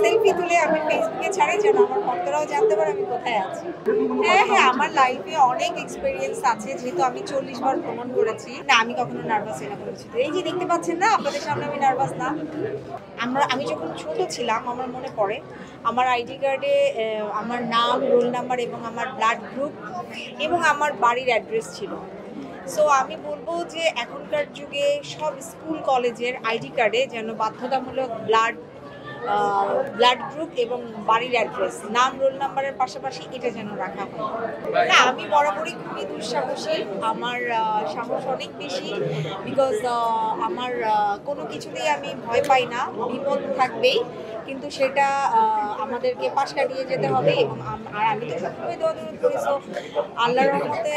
Selfie তুলে আমি ফেসবুকে ছাড়ি যেন আমার ভক্তরাও জানতে পারে আমি কোথায় আছি। হ্যাঁ, আমার লাইফে অনেক এক্সপেরিয়েন্স আছে, যেহেতু আমি 40 বার ভ্রমণ করেছি। না, আমি কখনো নার্ভাস হই না কোনো কিছুতে। এই যে দেখতে পাচ্ছেন না, আপনাদের সামনে আমি নার্ভাস না। আমি যখন ছোট ছিলাম আমার মনে পড়ে আমার আইডি কার্ডে আমার নাম, রোল নাম্বার এবং আমার ব্লাড গ্রুপ এবং আমার বাড়ির অ্যাড্রেস ছিল। সো আমি বলবো যে এখনকার যুগে সব স্কুল কলেজের আইডি কার্ডে যেন বাধ্যতামূলক ব্লাড গ্রুপ এবং বাড়ির অ্যাড্রেস, নাম, রোল নাম্বারের পাশাপাশি এটা যেন রাখা হয়। না, আমি বরাবরই খুবই দুঃসাহসী। আমার সাহস অনেক বেশি, বিকজ আমার কোনো কিছুতেই আমি ভয় পাই না। বিপদ থাকবেই, কিন্তু সেটা আমাদেরকে পাশ কাটিয়ে যেতে হবে। এবং আর আমি তো সবসময় দৌড়াদৌড়ি করি, সো আল্লাহর রহমতে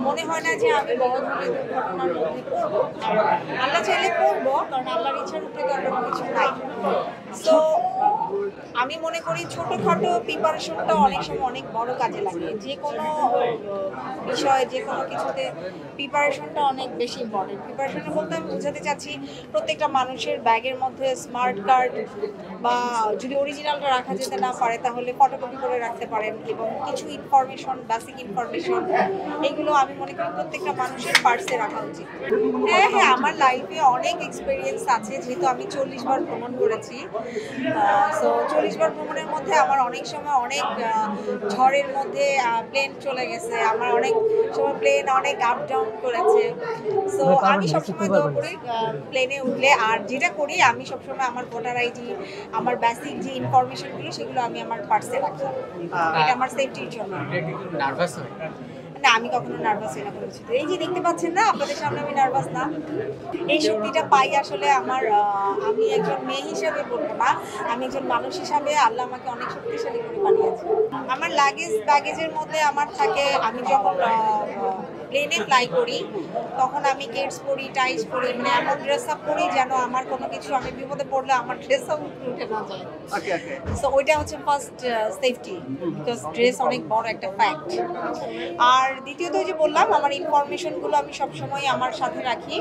মনে হয় না যে আমি বড় ধরনের দুর্ঘটনার মধ্যে পড়বো। আর আল্লাহ চাইলে পড়বো, কারণ আল্লাহর ইচ্ছার উপরে তো কোনো কিছু নাই। সো আমি মনে করি ছোটোখাটো প্রিপারেশনটা অনেক সময় অনেক বড় কাজে লাগে। যে কোনো বিষয়ে, যে কোনো কিছুতে প্রিপারেশনটা অনেক বেশি ইম্পর্টেন্ট। প্রিপারেশনটা বলতে আমি বোঝাতে চাচ্ছি, প্রত্যেকটা মানুষের ব্যাগের মধ্যে স্মার্ট কার্ড বা যদি অরিজিনালটা রাখা যেতে না পারে তাহলে ফটোকপি করে রাখতে পারেন, এবং কিছু ইনফরমেশন, বেসিক ইনফরমেশন, এগুলো আমি মনে করি প্রত্যেকটা মানুষের পার্সে রাখা উচিত। হ্যাঁ, আমার লাইফে অনেক এক্সপিরিয়েন্স আছে, যেহেতু আমি 40 বার ভ্রমণ করেছি। সো 40 বার ভ্রমণের মধ্যে আমার অনেক সময় অনেক ঝড়ের মধ্যে প্লেন চলে গেছে, আমার অনেক সময় প্লেন অনেক আপ ডাউন করেছে। সো আমি সবসময় দৌড় করি প্লেনে উঠলে। আর যেটা করি, আমি সবসময় আমার ভোটার আইডি, আমার বেসিক যে ইনফরমেশনগুলো সেগুলো আমি আমার পার্সে রাখি। এটা আমার সেফটির জন্য। নার্ভাস হয়? না, আমি কখনো নার্ভাস হই না কোনো কিছুতে। এই যে দেখতে পাচ্ছেন না, আপনাদের সামনে আমি নার্ভাস না। এই শক্তিটা পাই আসলে আমার আমি একজন মেয়ে হিসাবে বলবো না, আমি একজন মানুষ হিসাবে আল্লাহ আমাকে অনেক শক্তিশালী করে বানিয়েছে। আমার ব্যাগেজের মধ্যে আমার থাকে, আমি যখন প্লেনে ফ্লাই করি তখন আমি কেটস পরি, টাইস পরি, মানে এমন ড্রেস আপ পরি যেন আমার কোনো কিছু, আমি বিপদে পড়লে আমার ড্রেস আপ উঠে না যায়। সো ওইটা হচ্ছে ফার্স্ট সেফটি, বিকজ ড্রেস অনেক বড় একটা ফ্যাক্ট। আর দ্বিতীয়ত যে বললাম, আমার ইনফরমেশনগুলো আমি সবসময় আমার সাথে রাখি,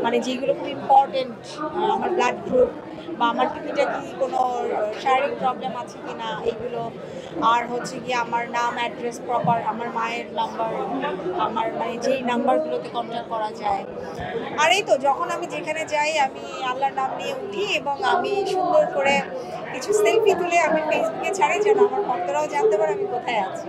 মানে যেগুলো খুব ইম্পর্টেন্ট, আমার ব্লাড গ্রুপ বা আমার টুকিটাকি কোনো শারীরিক প্রবলেম আছে কি না এগুলো। আর হচ্ছে কি আমার নাম, অ্যাড্রেস প্রপার, আমার মায়ের নাম্বার, আমার মানে যেই নাম্বারগুলোতে কন্ট্যাক্ট করা যায়। আর এই তো, যখন আমি যেখানে যাই আমি আল্লাহর নাম নিয়ে উঠি এবং আমি সুন্দর করে কিছু সেলফি তুলে আমি ফেসবুকে ছাড়ি যেন আমার ভক্তরাও জানতে পারে আমি কোথায় আছি।